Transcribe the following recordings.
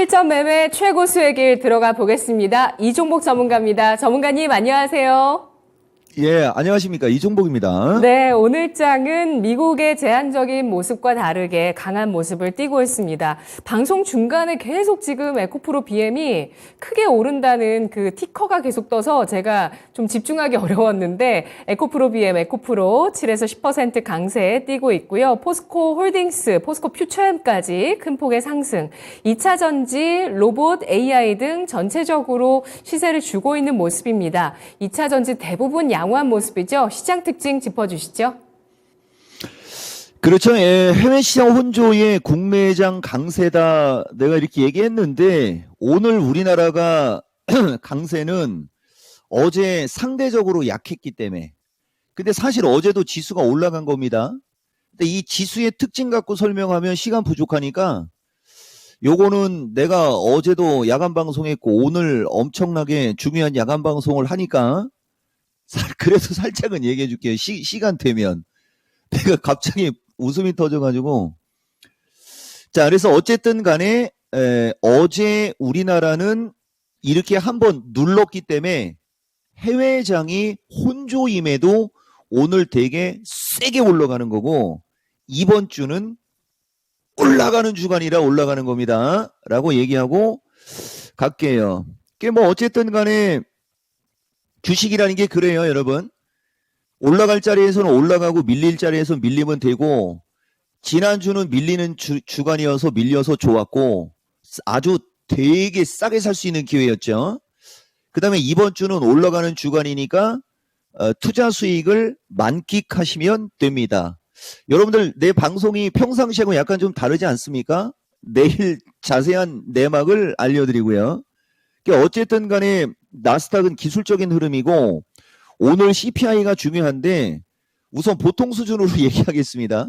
실전 매매 최고 수의 길 들어가 보겠습니다. 이종복 전문가입니다. 전문가님 안녕하세요. 예, 안녕하십니까. 이종복입니다. 네, 오늘 장은 미국의 제한적인 모습과 다르게 강한 모습을 띠고 있습니다. 방송 중간에 계속 지금 에코프로 BM이 크게 오른다는 그 티커가 계속 떠서 제가 좀 집중하기 어려웠는데 에코프로 BM, 에코프로 7에서 10% 강세에 띄고 있고요. 포스코 홀딩스, 포스코 퓨처엠까지 큰 폭의 상승, 2차 전지, 로봇, AI 등 전체적으로 시세를 주고 있는 모습입니다. 2차 전지 대부분 양호한 모습이죠. 시장 특징 짚어주시죠. 그렇죠. 예, 해외 시장 혼조에 국내장 강세다. 내가 이렇게 얘기했는데 오늘 우리나라가 강세는 어제 상대적으로 약했기 때문에. 근데 사실 어제도 지수가 올라간 겁니다. 근데 이 지수의 특징 갖고 설명하면 시간 부족하니까 요거는 내가 어제도 야간 방송했고 오늘 엄청나게 중요한 야간 방송을 하니까 그래도 살짝은 얘기해 줄게요. 시간 되면. 내가 갑자기 웃음이 터져가지고. 자, 그래서 어쨌든 간에, 어제 우리나라는 이렇게 한번 눌렀기 때문에 해외장이 혼조임에도 오늘 되게 세게 올라가는 거고, 이번 주는 올라가는 주간이라 올라가는 겁니다. 라고 얘기하고 갈게요. 뭐 어쨌든 간에 주식이라는 게 그래요, 여러분. 올라갈 자리에서는 올라가고 밀릴 자리에서 밀리면 되고, 지난주는 밀리는 주간이어서 밀려서 좋았고 아주 되게 싸게 살 수 있는 기회였죠. 그 다음에 이번 주는 올라가는 주간이니까 투자 수익을 만끽하시면 됩니다. 여러분들 내 방송이 평상시하고 약간 좀 다르지 않습니까? 내일 자세한 내막을 알려드리고요. 어쨌든 간에 나스닥은 기술적인 흐름이고 오늘 CPI가 중요한데 우선 보통 수준으로 얘기하겠습니다.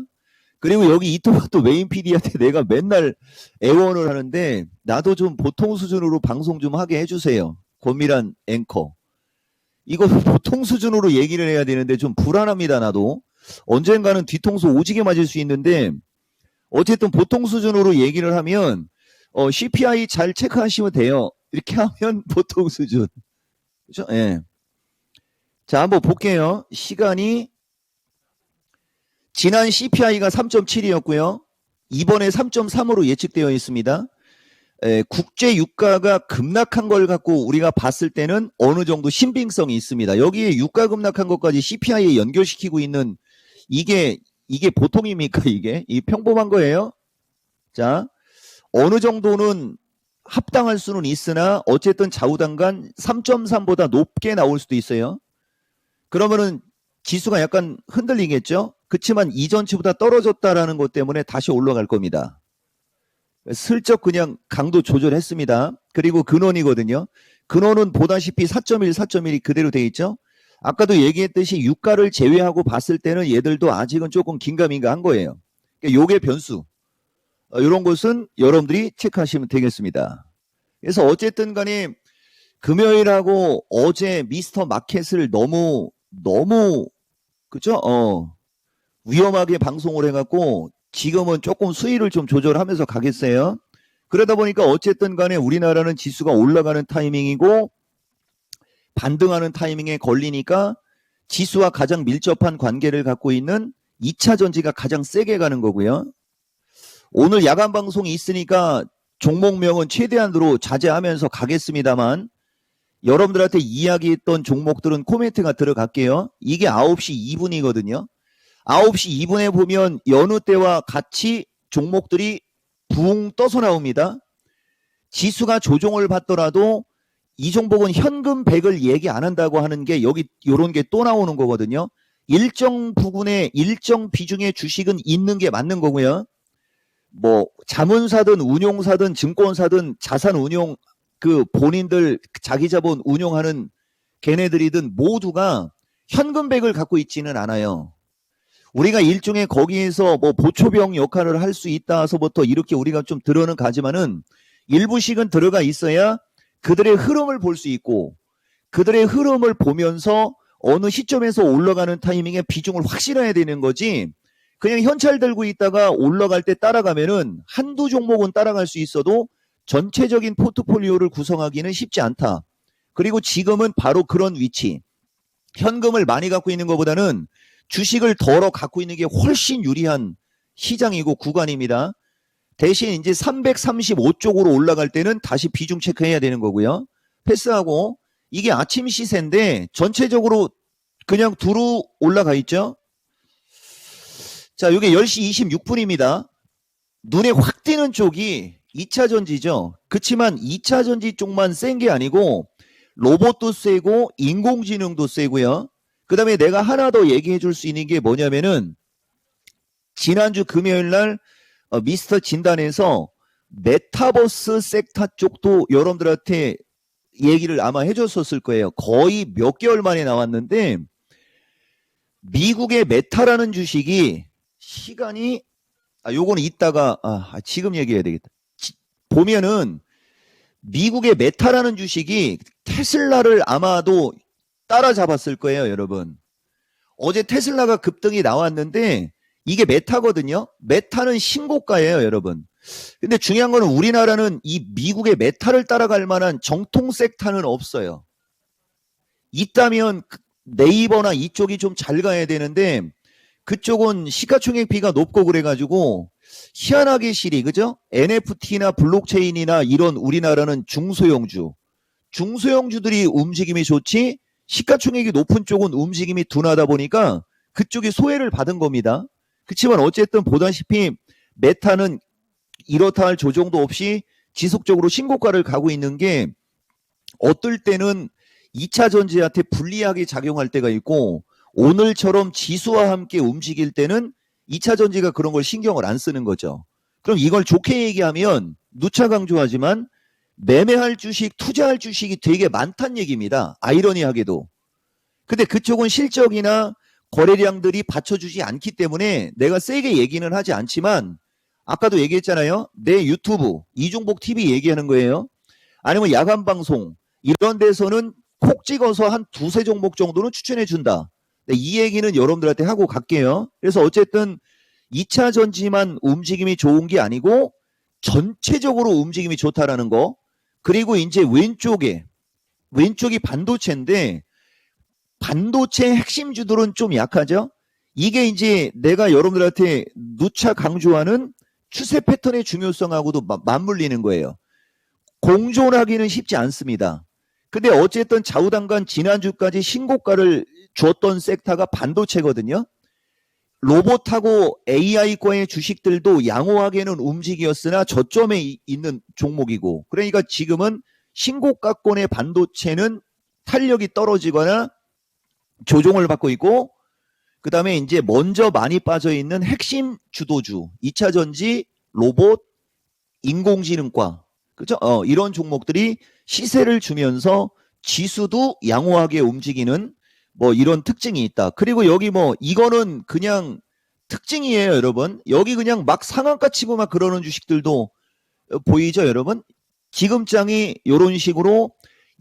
그리고 여기 이토마토 메인 PD한테 내가 맨날 애원을 하는데 나도 좀 보통 수준으로 방송 좀 하게 해주세요. 권미란 앵커. 이거 보통 수준으로 얘기를 해야 되는데 좀 불안합니다. 나도. 언젠가는 뒤통수 오지게 맞을 수 있는데 어쨌든 보통 수준으로 얘기를 하면 CPI 잘 체크하시면 돼요. 이렇게 하면 보통 수준. 그죠? 예. 자, 한번 볼게요. 시간이 지난 CPI가 3.7이었고요. 이번에 3.3으로 예측되어 있습니다. 국제 유가가 급락한 걸 갖고 우리가 봤을 때는 어느 정도 신빙성이 있습니다. 여기에 유가 급락한 것까지 CPI에 연결시키고 있는 이게 보통입니까? 이 평범한 거예요. 자, 어느 정도는 합당할 수는 있으나 어쨌든 좌우당간 3.3보다 높게 나올 수도 있어요. 그러면은 지수가 약간 흔들리겠죠? 그렇지만 이전치보다 떨어졌다라는 것 때문에 다시 올라갈 겁니다. 슬쩍 그냥 강도 조절했습니다. 그리고 근원이거든요. 근원은 보다시피 4.1, 4.1이 그대로 돼 있죠? 아까도 얘기했듯이 유가를 제외하고 봤을 때는 얘들도 아직은 조금 긴가민가한 거예요. 요게 변수. 이런 것은 여러분들이 체크하시면 되겠습니다. 그래서 어쨌든 간에 금요일하고 어제 미스터 마켓을 너무 그죠? 위험하게 방송을 해갖고 지금은 조금 수위를 좀 조절하면서 가겠어요. 그러다 보니까 어쨌든 간에 우리나라는 지수가 올라가는 타이밍이고 반등하는 타이밍에 걸리니까 지수와 가장 밀접한 관계를 갖고 있는 2차 전지가 가장 세게 가는 거고요. 오늘 야간 방송이 있으니까 종목명은 최대한으로 자제하면서 가겠습니다만 여러분들한테 이야기했던 종목들은 코멘트가 들어갈게요. 이게 9시 2분이거든요. 9시 2분에 보면 여느 때와 같이 종목들이 붕 떠서 나옵니다. 지수가 조정을 받더라도 이 종목은 현금 100을 얘기 안 한다고 하는 게 여기 요런 게 또 나오는 거거든요. 일정 부분에 일정 비중의 주식은 있는 게 맞는 거고요. 뭐 자문사든 운용사든 증권사든 자산운용 그 본인들 자기 자본 운용하는 걔네들이든 모두가 현금 100을 갖고 있지는 않아요. 우리가 일종의 거기에서 뭐 보초병 역할을 할 수 있다서부터 이렇게 우리가 좀 들어는 가지만은 일부씩은 들어가 있어야 그들의 흐름을 볼 수 있고 그들의 흐름을 보면서 어느 시점에서 올라가는 타이밍에 비중을 확실해야 되는 거지. 그냥 현찰 들고 있다가 올라갈 때 따라가면은 한두 종목은 따라갈 수 있어도 전체적인 포트폴리오를 구성하기는 쉽지 않다. 그리고 지금은 바로 그런 위치. 현금을 많이 갖고 있는 것보다는 주식을 덜어 갖고 있는 게 훨씬 유리한 시장이고 구간입니다. 대신 이제 335쪽으로 올라갈 때는 다시 비중 체크해야 되는 거고요. 패스하고 이게 아침 시세인데 전체적으로 그냥 두루 올라가 있죠. 자, 이게 10시 26분입니다. 눈에 확 띄는 쪽이 2차 전지죠. 그렇지만 2차 전지 쪽만 센 게 아니고 로봇도 세고 인공지능도 세고요. 그 다음에 내가 하나 더 얘기해 줄 수 있는 게 뭐냐면은 지난주 금요일 날 미스터 진단에서 메타버스 섹터 쪽도 여러분들한테 얘기를 아마 해줬었을 거예요. 거의 몇 개월 만에 나왔는데 미국의 메타라는 주식이 시간이 요거는 이따가 지금 얘기해야 되겠다. 보면은 미국의 메타라는 주식이 테슬라를 아마도 따라잡았을 거예요, 여러분. 어제 테슬라가 급등이 나왔는데 이게 메타거든요. 메타는 신고가예요, 여러분. 근데 중요한 거는 우리나라는 이 미국의 메타를 따라갈 만한 정통 섹터는 없어요. 있다면 네이버나 이쪽이 좀 잘 가야 되는데 그쪽은 시가총액비가 높고 그래가지고 희한하게 실이 그죠? NFT나 블록체인이나 이런 우리나라는 중소형주들이 움직임이 좋지 시가총액이 높은 쪽은 움직임이 둔하다 보니까 그쪽이 소외를 받은 겁니다. 그렇지만 어쨌든 보다시피 메타는 이렇다 할 조정도 없이 지속적으로 신고가를 가고 있는 게 어떨 때는 2차 전지한테 불리하게 작용할 때가 있고 오늘처럼 지수와 함께 움직일 때는 2차 전지가 그런 걸 신경을 안 쓰는 거죠. 그럼 이걸 좋게 얘기하면 누차 강조하지만 매매할 주식, 투자할 주식이 되게 많다는 얘기입니다. 아이러니하게도. 근데 그쪽은 실적이나 거래량들이 받쳐주지 않기 때문에 내가 세게 얘기는 하지 않지만 아까도 얘기했잖아요. 내 유튜브, 이중복 TV 얘기하는 거예요. 아니면 야간 방송 이런 데서는 콕 찍어서 한 두세 종목 정도는 추천해 준다. 이 얘기는 여러분들한테 하고 갈게요. 그래서 어쨌든 2차 전지만 움직임이 좋은 게 아니고 전체적으로 움직임이 좋다라는 거. 그리고 이제 왼쪽이 반도체인데 반도체 핵심주들은 좀 약하죠. 이게 이제 내가 여러분들한테 누차 강조하는 추세 패턴의 중요성하고도 맞물리는 거예요. 공존하기는 쉽지 않습니다. 근데 어쨌든 좌우당간 지난주까지 신고가를 줬던 섹터가 반도체거든요. 로봇하고 AI과의 주식들도 양호하게는 움직였으나 저점에 있는 종목이고 그러니까 지금은 신고가권의 반도체는 탄력이 떨어지거나 조정을 받고 있고 그 다음에 이제 먼저 많이 빠져있는 핵심 주도주 2차 전지, 로봇, 인공지능과 그죠? 이런 종목들이 시세를 주면서 지수도 양호하게 움직이는 뭐 이런 특징이 있다. 그리고 여기 뭐 이거는 그냥 특징이에요, 여러분. 여기 그냥 막 상한가 치고 막 그러는 주식들도 보이죠, 여러분? 지금장이 이런 식으로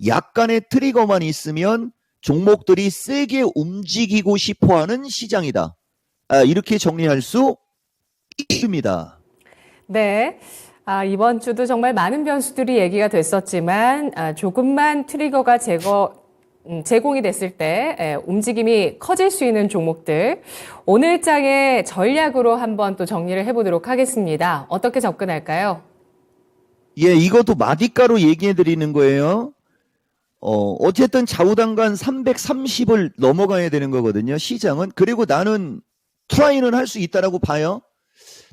약간의 트리거만 있으면 종목들이 세게 움직이고 싶어하는 시장이다. 이렇게 정리할 수 있습니다. 네. 이번 주도 정말 많은 변수들이 얘기가 됐었지만, 조금만 트리거가 제공이 됐을 때 움직임이 커질 수 있는 종목들, 오늘 장의 전략으로 한번 또 정리를 해보도록 하겠습니다. 어떻게 접근할까요? 예, 이것도 마디가로 얘기해 드리는 거예요. 어쨌든 좌우당간 330을 넘어가야 되는 거거든요, 시장은. 그리고 나는 트라이는 할 수 있다라고 봐요.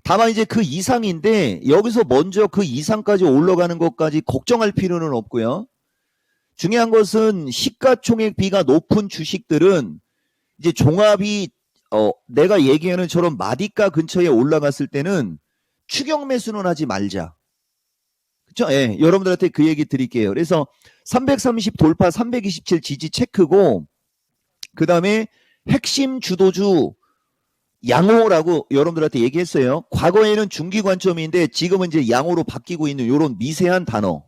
다만 이제 그 이상인데 여기서 먼저 그 이상까지 올라가는 것까지 걱정할 필요는 없고요. 중요한 것은 시가총액비가 높은 주식들은 이제 종합이 내가 얘기하는 저런 마디가 근처에 올라갔을 때는 추격 매수는 하지 말자. 그렇죠? 예, 여러분들한테 그 얘기 드릴게요. 그래서 330 돌파 327 지지 체크고 그 다음에 핵심 주도주 양호라고 여러분들한테 얘기했어요. 과거에는 중기 관점인데 지금은 이제 양호로 바뀌고 있는 이런 미세한 단어.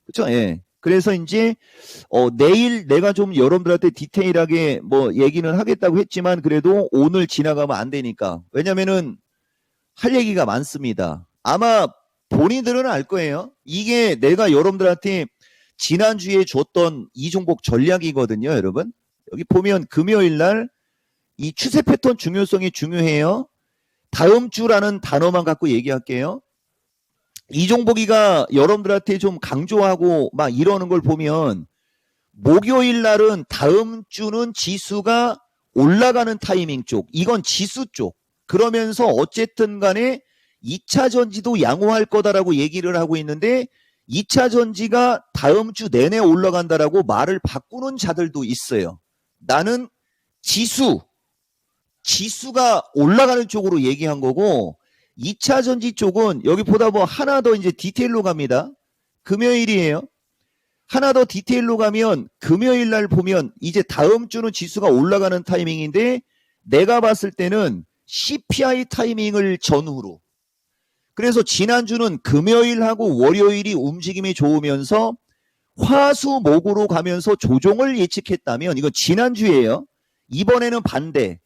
그렇죠? 예. 그래서 이제 내일 내가 좀 여러분들한테 디테일하게 뭐 얘기는 하겠다고 했지만 그래도 오늘 지나가면 안 되니까. 왜냐면은 할 얘기가 많습니다. 아마 본인들은 알 거예요. 이게 내가 여러분들한테 지난주에 줬던 이종복 전략이거든요, 여러분. 여기 보면 금요일 날 이 추세 패턴 중요성이 중요해요. 다음 주라는 단어만 갖고 얘기할게요. 이종복이가 여러분들한테 좀 강조하고 막 이러는 걸 보면 목요일 날은 다음 주는 지수가 올라가는 타이밍 쪽, 이건 지수 쪽. 그러면서 어쨌든 간에 2차 전지도 양호할 거다라고 얘기를 하고 있는데 2차 전지가 다음 주 내내 올라간다라고 말을 바꾸는 자들도 있어요. 나는 지수가 올라가는 쪽으로 얘기한 거고 2차 전지 쪽은 여기 보다 뭐 하나 더 이제 디테일로 갑니다. 금요일이에요. 하나 더 디테일로 가면 금요일 날 보면 이제 다음 주는 지수가 올라가는 타이밍인데 내가 봤을 때는 CPI 타이밍을 전후로. 그래서 지난주는 금요일하고 월요일이 움직임이 좋으면서 화수목으로 가면서 조정을 예측했다면 이건 지난주예요. 이번에는 반대.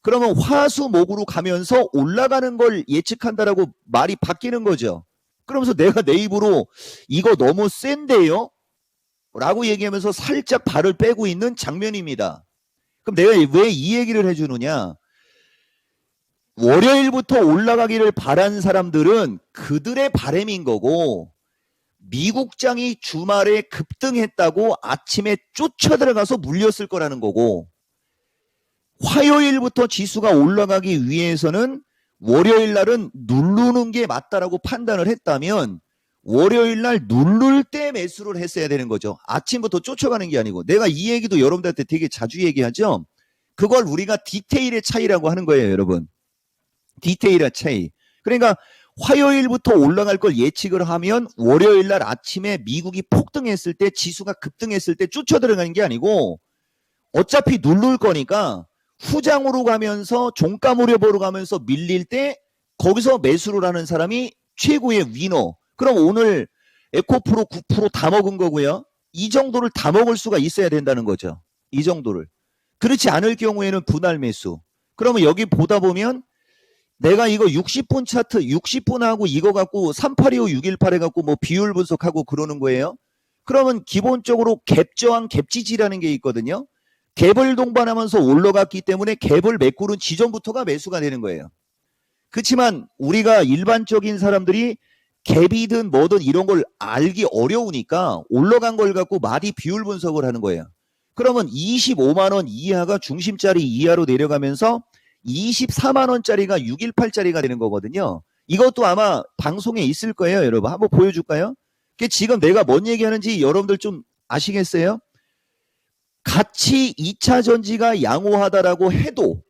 그러면 화수목으로 가면서 올라가는 걸 예측한다라고 말이 바뀌는 거죠. 그러면서 내가 내 입으로 이거 너무 센데요? 라고 얘기하면서 살짝 발을 빼고 있는 장면입니다. 그럼 내가 왜 이 얘기를 해주느냐? 월요일부터 올라가기를 바란 사람들은 그들의 바람인 거고 미국장이 주말에 급등했다고 아침에 쫓아들어가서 물렸을 거라는 거고 화요일부터 지수가 올라가기 위해서는 월요일 날은 누르는 게 맞다라고 판단을 했다면 월요일 날 누를 때 매수를 했어야 되는 거죠. 아침부터 쫓아가는 게 아니고. 내가 이 얘기도 여러분들한테 되게 자주 얘기하죠. 그걸 우리가 디테일의 차이라고 하는 거예요, 여러분. 디테일의 차이. 그러니까 화요일부터 올라갈 걸 예측을 하면 월요일 날 아침에 미국이 폭등했을 때 지수가 급등했을 때 쫓아 들어가는 게 아니고 어차피 누를 거니까 후장으로 가면서 종가 무렵으로 가면서 밀릴 때 거기서 매수를 하는 사람이 최고의 위너. 그럼 오늘 에코프로 9% 다 먹은 거고요. 이 정도를 다 먹을 수가 있어야 된다는 거죠. 이 정도를. 그렇지 않을 경우에는 분할 매수. 그러면 여기 보다 보면 내가 이거 60분 차트 60분하고 이거 갖고 3825, 618 해갖고 뭐 비율 분석하고 그러는 거예요. 그러면 기본적으로 갭 저항, 갭 지지라는 게 있거든요. 갭을 동반하면서 올라갔기 때문에 갭을 메꾸는 지점부터가 매수가 되는 거예요. 그렇지만 우리가 일반적인 사람들이 갭이든 뭐든 이런 걸 알기 어려우니까 올라간 걸 갖고 마디 비율 분석을 하는 거예요. 그러면 25만 원 이하가 중심짜리 이하로 내려가면서 24만 원짜리가 618짜리가 되는 거거든요. 이것도 아마 방송에 있을 거예요, 여러분. 한번 보여줄까요? 지금 내가 뭔 얘기하는지 여러분들 좀 아시겠어요? 같이 2차 전지가 양호하다라고 해도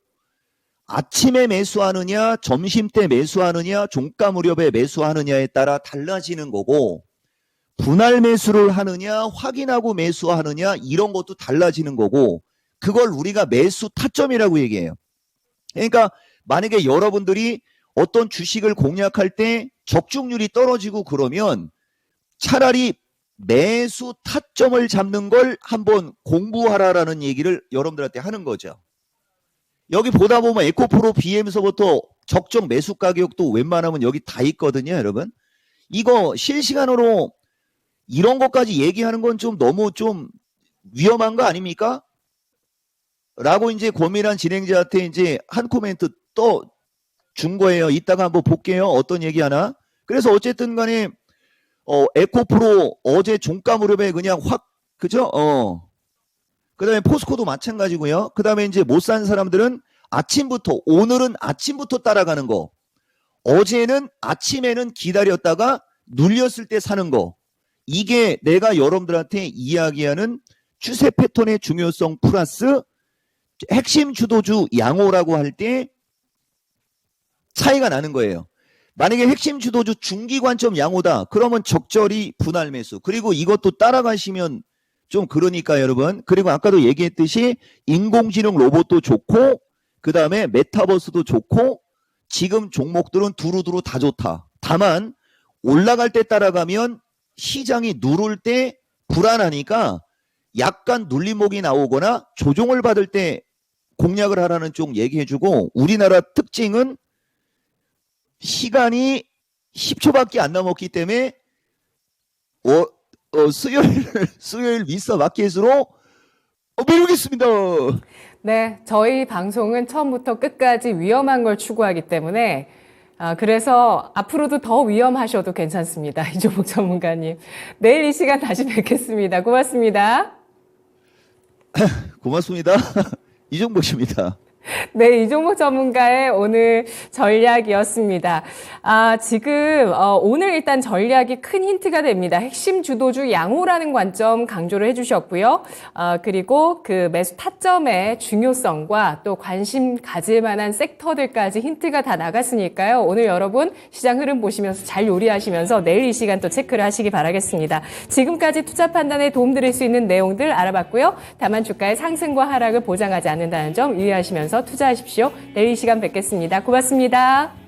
아침에 매수하느냐, 점심때 매수하느냐, 종가 무렵에 매수하느냐에 따라 달라지는 거고 분할 매수를 하느냐, 확인하고 매수하느냐 이런 것도 달라지는 거고 그걸 우리가 매수 타점이라고 얘기해요. 그러니까 만약에 여러분들이 어떤 주식을 공략할 때 적중률이 떨어지고 그러면 차라리 매수 타점을 잡는 걸 한번 공부하라라는 얘기를 여러분들한테 하는 거죠. 여기 보다 보면 에코프로 BM서부터 적정 매수 가격도 웬만하면 여기 다 있거든요, 여러분. 이거 실시간으로 이런 것까지 얘기하는 건 좀 너무 좀 위험한 거 아닙니까? 라고 이제 고민한 진행자한테 이제 한 코멘트 또 준 거예요. 이따가 한번 볼게요. 어떤 얘기 하나. 그래서 어쨌든 간에 에코프로 어제 종가 무렵에 그냥 확 그죠? 그 다음에 포스코도 마찬가지고요. 그 다음에 이제 못 산 사람들은 아침부터 오늘은 아침부터 따라가는 거. 어제는 아침에는 기다렸다가 눌렸을 때 사는 거. 이게 내가 여러분들한테 이야기하는 추세 패턴의 중요성 플러스 핵심 주도주 양호라고 할 때 차이가 나는 거예요. 만약에 핵심 주도주 중기 관점 양호다. 그러면 적절히 분할 매수. 그리고 이것도 따라가시면 좀 그러니까 여러분. 그리고 아까도 얘기했듯이 인공지능 로봇도 좋고 그 다음에 메타버스도 좋고 지금 종목들은 두루두루 다 좋다. 다만 올라갈 때 따라가면 시장이 누를 때 불안하니까 약간 눌림목이 나오거나 조정을 받을 때 공략을 하라는 쪽 얘기해주고 우리나라 특징은 시간이 10초밖에 안 남았기 때문에 수요일 미스터 마켓으로 미루겠습니다. 네, 저희 방송은 처음부터 끝까지 위험한 걸 추구하기 때문에 그래서 앞으로도 더 위험하셔도 괜찮습니다. 이종목 전문가님. 내일 이 시간 다시 뵙겠습니다. 고맙습니다. 고맙습니다. 이종복입니다. 네, 이종목 전문가의 오늘 전략이었습니다. 지금 오늘 일단 전략이 큰 힌트가 됩니다. 핵심 주도주 양호라는 관점 강조를 해주셨고요. 그리고 그 매수 타점의 중요성과 또 관심 가질 만한 섹터들까지 힌트가 다 나갔으니까요. 오늘 여러분 시장 흐름 보시면서 잘 요리하시면서 내일 이 시간 또 체크를 하시기 바라겠습니다. 지금까지 투자 판단에 도움드릴 수 있는 내용들 알아봤고요. 다만 주가의 상승과 하락을 보장하지 않는다는 점 유의하시면서 투자하십시오. 내일 이 시간 뵙겠습니다. 고맙습니다.